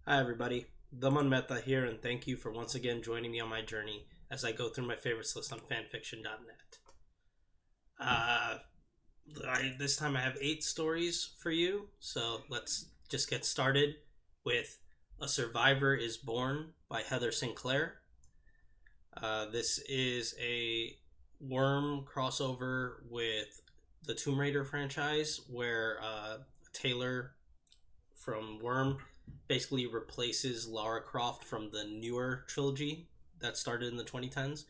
Hi everybody, Dhaman Mehta here, and thank you for once again joining me on my journey as I go through my favorites list on fanfiction.net. Uh, this time I have 8 stories for you, so let's just get started with A Survivor is Born by Heather Sinclair. This is a Worm crossover with the Tomb Raider franchise where Taylor from Worm basically replaces Lara Croft from the newer trilogy that started in the 2010s.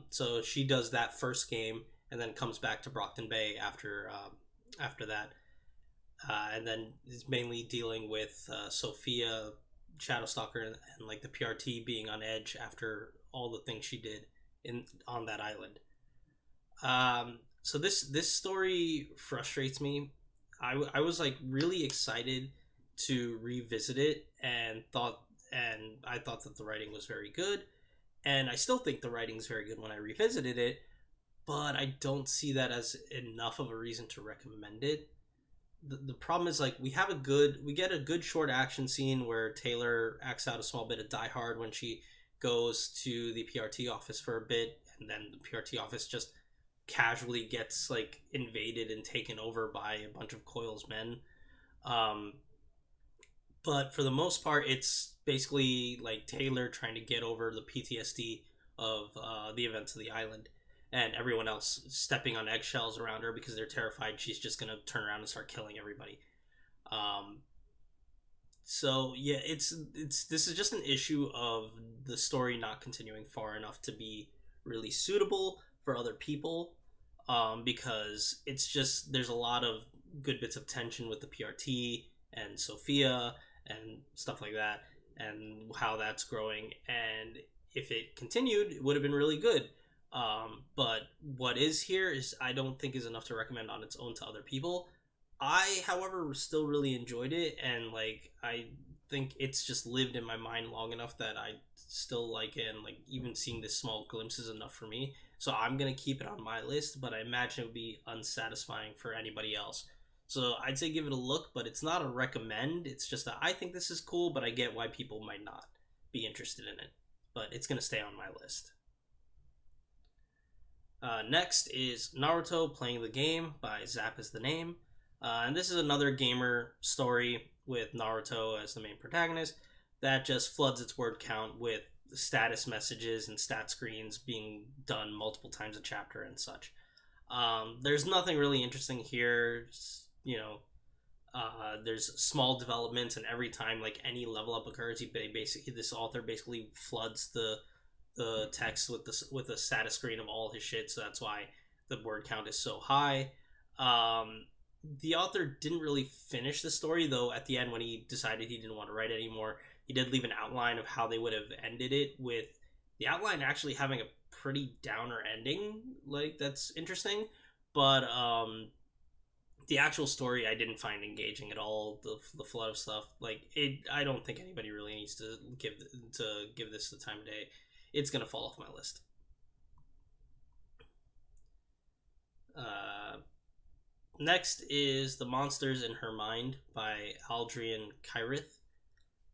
So she does that first game and then comes back to Brockton Bay after that, and then is mainly dealing with Sophia, Shadowstalker, and like the PRT being on edge after all the things she did on that island. So this story frustrates me. I was like really excited to revisit it and I thought that the writing was very good, and I still think the writing is very good when I revisited it, but I don't see that as enough of a reason to recommend it. The problem is like we get a good short action scene where Taylor acts out a small bit of Die Hard when she goes to the PRT office for a bit, and then the PRT office just casually gets like invaded and taken over by a bunch of Coil's men. But for the most part, it's basically like Taylor trying to get over the PTSD of the events of the island, and everyone else stepping on eggshells around her because they're terrified she's just gonna turn around and start killing everybody. Um, so yeah, it's this is just an issue of the story not continuing far enough to be really suitable for other people, because it's just there's a lot of good bits of tension with the PRT and Sophia and stuff like that, and how that's growing. And if it continued, it would have been really good. But what is here is I don't think is enough to recommend on its own to other people. I, however, still really enjoyed it, and like I think it's just lived in my mind long enough that I still like it, and like even seeing this small glimpse is enough for me. So I'm gonna keep it on my list, but I imagine it would be unsatisfying for anybody else. So I'd say give it a look, but it's not a recommend. It's just that I think this is cool, but I get why people might not be interested in it. But it's gonna stay on my list. Next is Naruto Playing the Game by zapisthename. And this is another gamer story with Naruto as the main protagonist that just floods its word count with status messages and stat screens being done multiple times a chapter and such. There's nothing really interesting here. There's small developments, and every time like any level up occurs, this author basically floods the text with a status screen of all his shit. So that's why the word count is so high. The author didn't really finish the story though. At the end, when he decided he didn't want to write anymore, he did leave an outline of how they would have ended it, with the outline actually having a pretty downer ending. Like that's interesting, but the actual story I didn't find engaging at all. The flood of stuff, like it, I don't think anybody really needs to give this the time of day. It's gonna fall off my list. Next is The Monsters in Her Mind by Aldrian Kyrrith.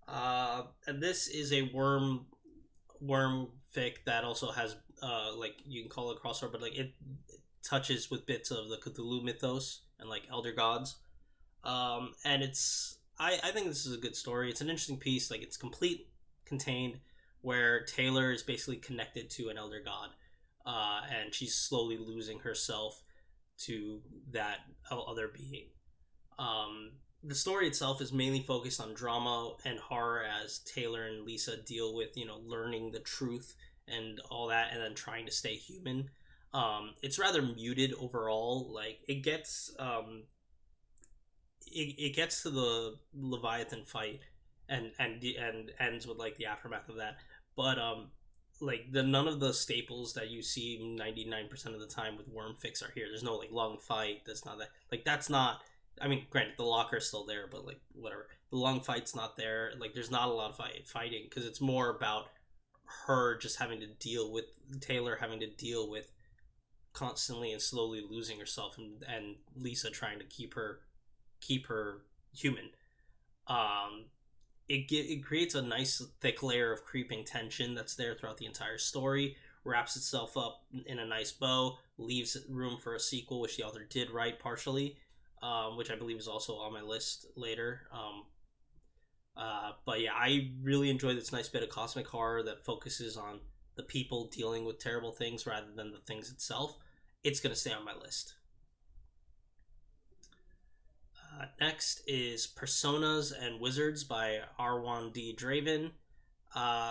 And this is a worm fic that also has like you can call it crossover, but like it touches with bits of the Cthulhu mythos and like elder gods. And I think this is a good story. It's an interesting piece. Like it's complete, contained, where Taylor is basically connected to an elder god, and she's slowly losing herself to that other being. The story itself is mainly focused on drama and horror as Taylor and Lisa deal with learning the truth and all that, and then trying to stay human. It's rather muted overall. Like it gets it gets to the Leviathan fight and ends with like the aftermath of that, but like none of the staples that you see 99% of the time with worm fix are here. There's no like long fight. That's not that, like that's not, I mean, granted the locker's still there, but like whatever, the long fight's not there. Like there's not a lot of fighting, because it's more about her just having to deal with Taylor having to deal with constantly and slowly losing herself, and Lisa trying to keep her human. it creates a nice thick layer of creeping tension that's there throughout the entire story, wraps itself up in a nice bow, leaves room for a sequel, which the author did write partially, which I believe is also on my list later. But yeah, I really enjoy this nice bit of cosmic horror that focuses on the people dealing with terrible things rather than the things itself. It's going to stay on my list. Next is Personas and Wizards by R1 D. Draven.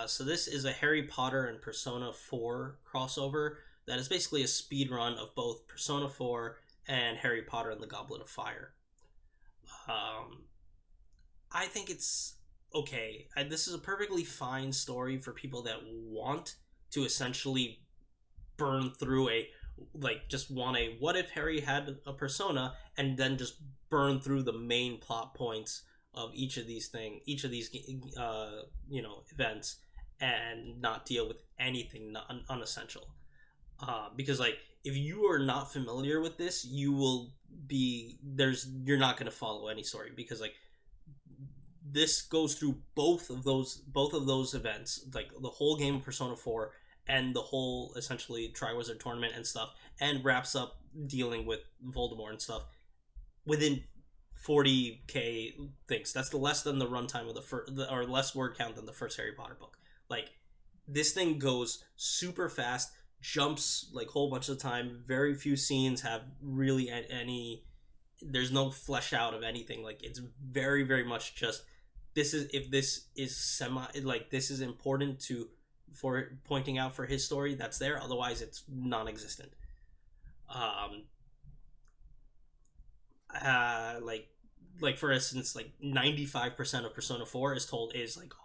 So this is a Harry Potter and Persona 4 crossover that is basically a speed run of both Persona 4 and Harry Potter and the Goblet of Fire. I think it's okay. This is a perfectly fine story for people that want to essentially burn through just want a what if Harry had a persona, and then just burn through the main plot points of each of these events, and not deal with anything unessential. Because if you are not familiar with this, you're not going to follow any story, because this goes through both of those events, like the whole game of Persona 4 and the whole essentially Triwizard Tournament and stuff, and wraps up dealing with Voldemort and stuff within 40k things. That's less than the runtime of the first, or less word count than the first Harry Potter book. This thing goes super fast, jumps a whole bunch of the time. Very few scenes have really any. There's no flesh out of anything. It's very, very much just this is this is important for pointing out for his story, that's there. Otherwise, it's non-existent. For instance, 95% of Persona 4 is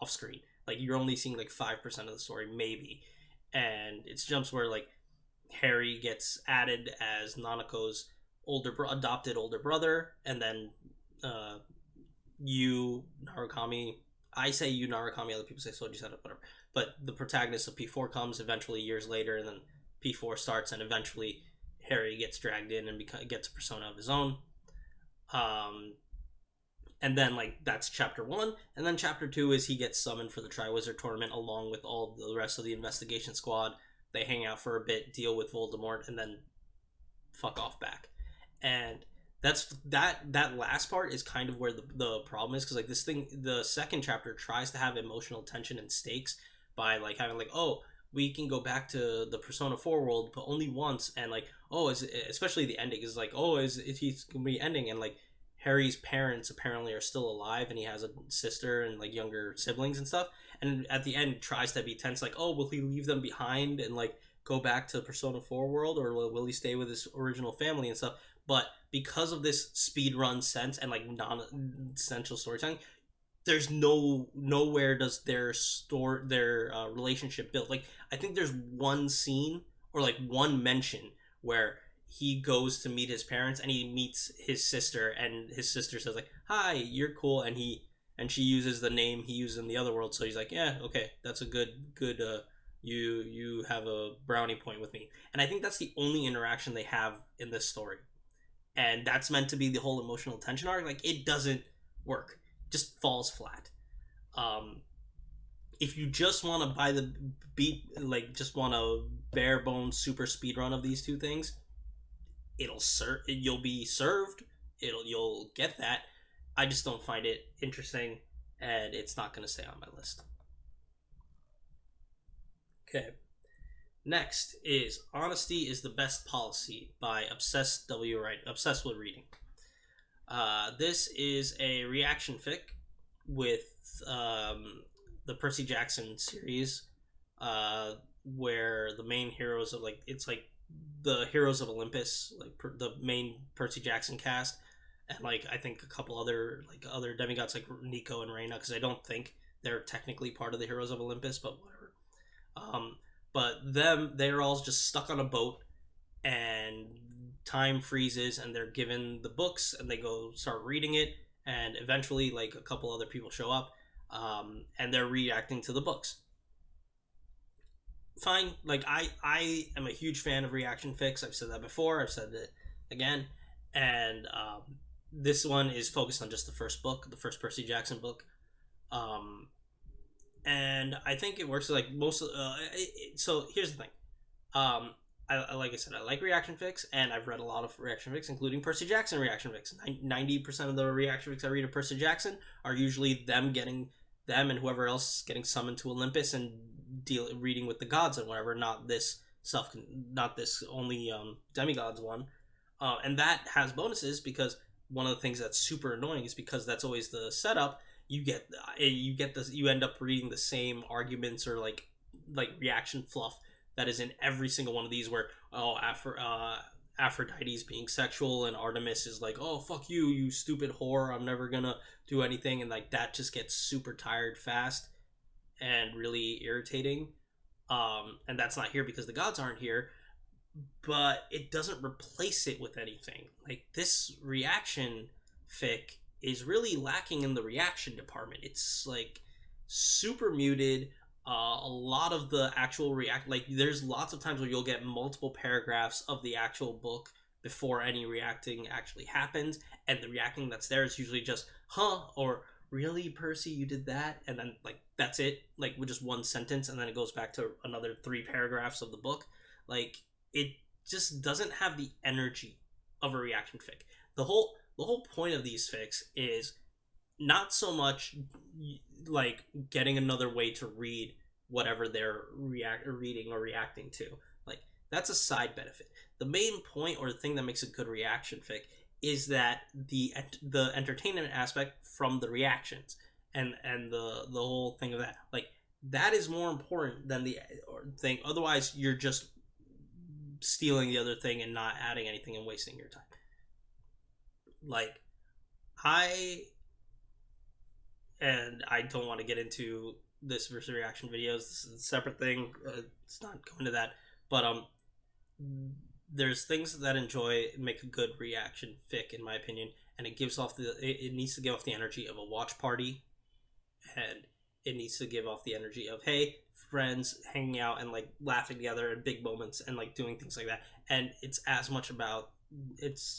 off screen. You're only seeing 5% of the story maybe, and it's jumps where Harry gets added as Nanako's adopted older brother, and then you Narukami. I say you Narukami, other people say Soji Setup, whatever. But the protagonist of P4 comes eventually years later, and then P4 starts, and eventually Harry gets dragged in and gets a persona of his own. And then that's chapter 1, and then chapter 2 is he gets summoned for the Triwizard Tournament along with all the rest of the investigation squad. They hang out for a bit, deal with Voldemort, and then fuck off back. And that last part is kind of where the problem is, because this thing, the second chapter tries to have emotional tension and stakes by having we can go back to the Persona 4 world, but only once, and especially the ending is is he's gonna be ending, and Harry's parents apparently are still alive, and he has a sister and younger siblings and stuff, and at the end tries to be tense, will he leave them behind and go back to Persona 4 world, or will he stay with his original family and stuff. But because of this speed run sense and non-essential storytelling, there's nowhere does their relationship build. I think there's one scene or one mention where he goes to meet his parents and he meets his sister, and his sister says hi, you're cool, and she uses the name he used in the other world, so he's yeah, okay, that's a good you have a brownie point with me. And I think that's the only interaction they have in this story, and that's meant to be the whole emotional tension arc. It doesn't work, just falls flat. If you just want to buy the beat, just want a bare bones super speed run of these two things, you'll be served. You'll get that. I just don't find it interesting, and it's not going to stay on my list. Okay. Next is Honesty is the Best Policy by Obsessed with Reading. This is a reaction fic with the Percy Jackson series, where the main heroes of it's the heroes of Olympus, the main Percy Jackson cast, and I think a couple other demigods like Nico and Reyna, because I don't think they're technically part of the heroes of Olympus, but whatever. But they're all just stuck on a boat, and time freezes, and they're given the books, and they go start reading it, and eventually a couple other people show up, and they're reacting to the books. Fine. I am a huge fan of reaction fics. I've said that before. I've said it again. And this one is focused on just the first book, the first Percy Jackson book. Um, and I think it works like most. So here's the thing. Like I said, I like reaction fics, and I've read a lot of reaction fics, including Percy Jackson reaction fics. 90% of the reaction fics I read of Percy Jackson are usually them and whoever else getting summoned to Olympus and reading with the gods and whatever. Not this only demigods one, and that has bonuses because one of the things that's super annoying is because that's always the setup. You end up reading the same arguments or like reaction fluff that is in every single one of these where Aphrodite's being sexual and Artemis is like, oh fuck you, you stupid whore, I'm never gonna do anything, and like that just gets super tired fast and really irritating. And that's not here because the gods aren't here, but it doesn't replace it with anything. Like this reaction fic is really lacking in the reaction department. It's like super muted. A lot of the actual there's lots of times where you'll get multiple paragraphs of the actual book before any reacting actually happens, and the reacting that's there is usually just huh, or really, Percy, you did that, and then like that's it, like with just one sentence, and then it goes back to another 3 paragraphs of the book. Like it just doesn't have the energy of a reaction fic. The whole point of these fics is not so much like getting another way to read whatever they're reading or reacting to. Like that's a side benefit. The main point or the thing that makes a good reaction fic is that the entertainment aspect from the reactions and the whole thing of that. Like that is more important than the thing. Otherwise, you're just stealing the other thing and not adding anything and wasting your time. Like I don't want to get into this versus reaction videos. This is a separate thing. It's not going to that. But there's things that make a good reaction fic, in my opinion, and it gives off it needs to give off the energy of a watch party, and it needs to give off the energy of, hey, friends hanging out and like laughing together and big moments and like doing things like that. And it's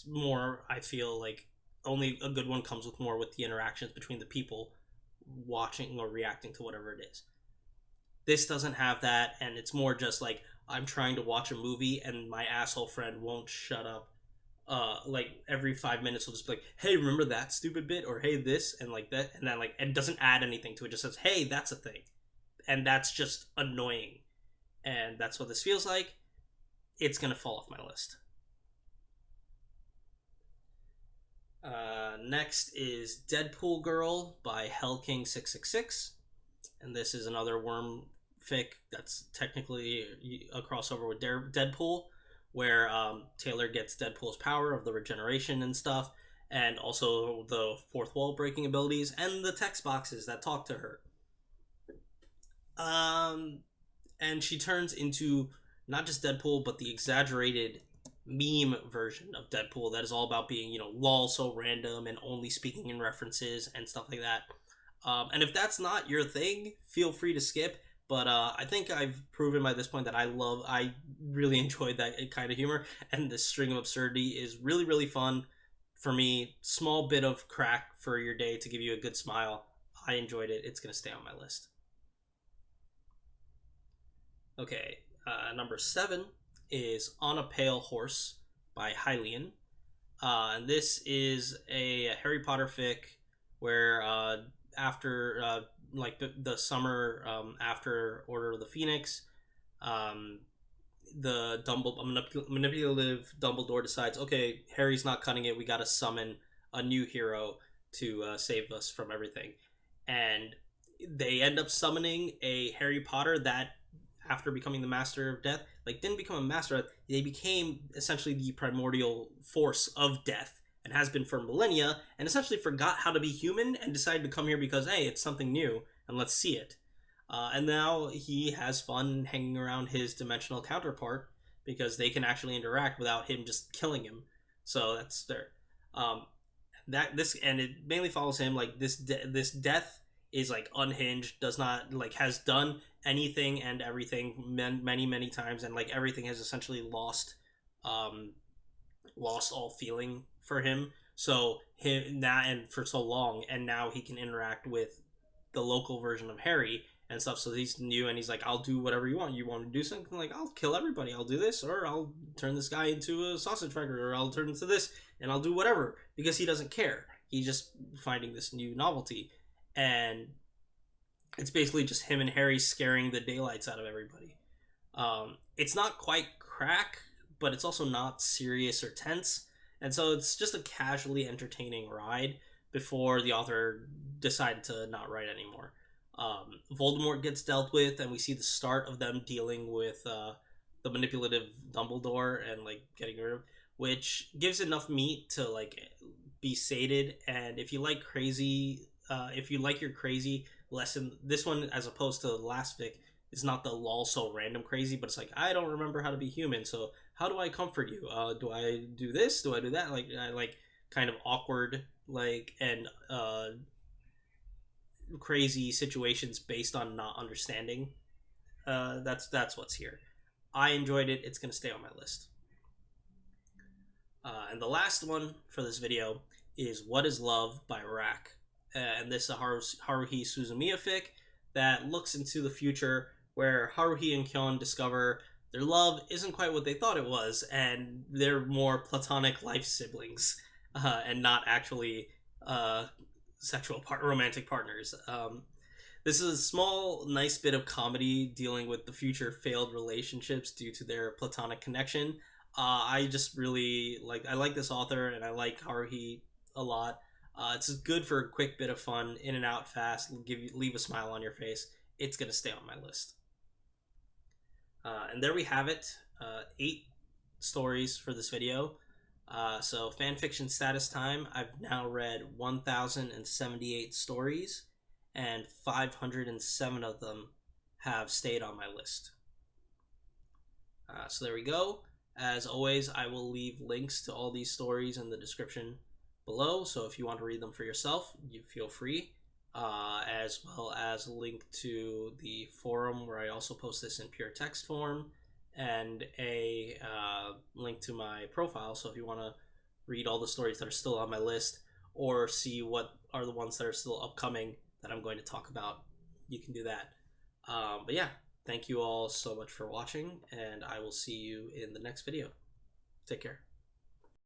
more, I feel like only a good one comes with more with the interactions between the people watching or reacting to whatever it is. This doesn't have that, and it's more just like I'm trying to watch a movie and my asshole friend won't shut up. Like every 5 minutes will just be like, hey, remember that stupid bit, or hey, this, and like that, and then like it doesn't add anything to it, just says, hey, that's a thing. And that's just annoying. And that's what this feels like. It's gonna fall off my list. Next is Deadpool Girl by HellKing666, and this is another worm fic that's technically a crossover with Deadpool, where Taylor gets Deadpool's power of the regeneration and stuff, and also the fourth wall breaking abilities and the text boxes that talk to her. And she turns into not just Deadpool, but the exaggerated meme version of Deadpool that is all about being, lol, so random and only speaking in references and stuff like that. And if that's not your thing, feel free to skip. But I think I've proven by this point that I really enjoyed that kind of humor, and this string of absurdity is really, really fun for me. Small bit of crack for your day to give you a good smile. I enjoyed it. It's going to stay on my list. Okay, number 7 is On a Pale Horse by Hylian. And this is a Harry Potter fic where after the summer after Order of the Phoenix, the manipulative Dumbledore decides, okay, Harry's not cutting it, we gotta summon a new hero to save us from everything. And they end up summoning a Harry Potter that, after becoming the Master of Death, didn't become a Master. They became essentially the primordial force of death, and has been for millennia, and essentially forgot how to be human and decided to come here because, hey, it's something new, and let's see it. And now he has fun hanging around his dimensional counterpart because they can actually interact without him just killing him. So that's there. And it mainly follows him, this death is unhinged, does not has done anything and everything many times, and everything has essentially lost all feeling for him. So him now, and for so long, and now he can interact with the local version of Harry and stuff. So he's new, and he's like, I'll do whatever you want. You want to do something? Like, I'll kill everybody. I'll do this, or I'll turn this guy into a sausage factory, or I'll turn into this, and I'll do whatever, because he doesn't care. He's just finding this new novelty. And it's basically just him and Harry scaring the daylights out of everybody. It's not quite crack, but it's also not serious or tense. And so it's just a casually entertaining ride before the author decided to not write anymore. Voldemort gets dealt with, and we see the start of them dealing with the manipulative Dumbledore and like getting rid of, which gives enough meat to like be sated. And if you like crazy, if you like your crazy lesson, this one, as opposed to the last fic, is not the lol so random crazy, but it's like, I don't remember how to be human, so how do I comfort you? Do I do this? Do I do that? Like, I like kind of awkward, like, and crazy situations based on not understanding. That's what's here. I enjoyed it. It's gonna stay on my list. And the last one for this video is What is Love by Rack. And this is a Haruhi Suzumiya fic that looks into the future, where Haruhi and Kyon discover their love isn't quite what they thought it was, and they're more platonic life siblings, and not actually romantic partners. This is a small, nice bit of comedy dealing with the future failed relationships due to their platonic connection. I just really I like this author, and I like Haruhi a lot. It's good for a quick bit of fun, in and out fast, leave a smile on your face. It's gonna stay on my list. And there we have it. 8 stories for this video. So fanfiction status time. I've now read 1,078 stories, and 507 of them have stayed on my list. So there we go. As always, I will leave links to all these stories in the description below, so if you want to read them for yourself, you feel free. As well as a link to the forum, where I also post this in pure text form, and a link to my profile, so if you want to read all the stories that are still on my list, or see what are the ones that are still upcoming that I'm going to talk about, you can do that. But yeah, thank you all so much for watching, and I will see you in the next video. Take care.